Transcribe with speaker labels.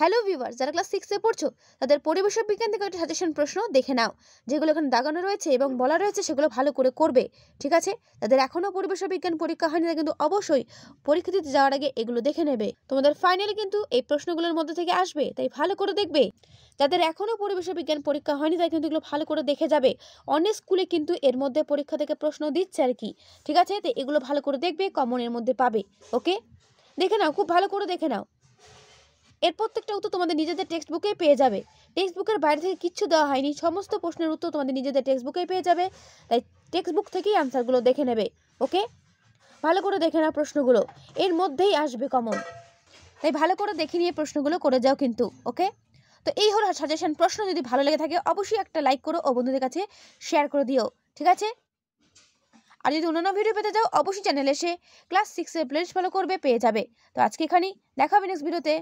Speaker 1: Hello viewers, যারা class 6 এ পড়ছো তাদের পরিবেশ বিজ্ঞান থেকে একটা সাজেশন প্রশ্ন দেখে নাও। যেগুলো এখানে দাগানো রয়েছে এবং বলা রয়েছে সেগুলো ভালো করে করবে। ঠিক আছে? তাদের এখনো পরিবেশ বিজ্ঞান পরীক্ষা হয়নি, তারা কিন্তু অবশ্যই পরীক্ষা দিতে যাওয়ার আগে এগুলো দেখে নেবে। তোমাদের ফাইনালি কিন্তু এই প্রশ্নগুলোর মধ্যে থেকে আসবে, তাই ভালো করে দেখবে। যাদের এখনো পরিবেশ বিজ্ঞান পরীক্ষা হয়নি তাই কিন্তু এগুলো ভালো করে দেখে যাবে। অনেক স্কুলে কিন্তু এর মধ্যে পরীক্ষা থেকে প্রশ্ন দিচ্ছে আর কি। ঠিক আছে? তো এগুলো ভালো করে দেখবে, কমন এর মধ্যে পাবে। ওকে, দেখে নাও, খুব ভালো করে দেখে নাও। এর প্রত্যেকটা উত্তর তোমাদের নিজেদের টেক্সট বুকেই পেয়ে যাবে। টেক্সট বুকের বাইরে থেকে কিচ্ছু দেওয়া হয়নি, সমস্ত প্রশ্নের উত্তর তোমাদের নিজেদের টেক্সট বুকেই পেয়ে যাবে। তাই টেক্সট বুক থেকেই আনসারগুলো দেখে নেবে। ওকে, ভালো করে দেখে নাও, প্রশ্নগুলো এর মধ্যেই আসবে কমন। তাই ভালো করে দেখে নিয়ে প্রশ্নগুলো করে যাও কিন্তু। ওকে, তো এই হলো সাজেশন প্রশ্ন। যদি ভালো লেগে থাকে অবশ্যই একটা লাইক করো ও বন্ধুদের কাছে শেয়ার করে দিও। ঠিক আছে? আর যদি অন্যান্য ভিডিও পেতে যাও অবশ্যই চ্যানেলে এসে ক্লাস 6 এর প্লেলিস্ট ফলো করবে, পেয়ে যাবে। তো আজকে এখানেই, দেখা হবে নেক্সট ভিডিওতে।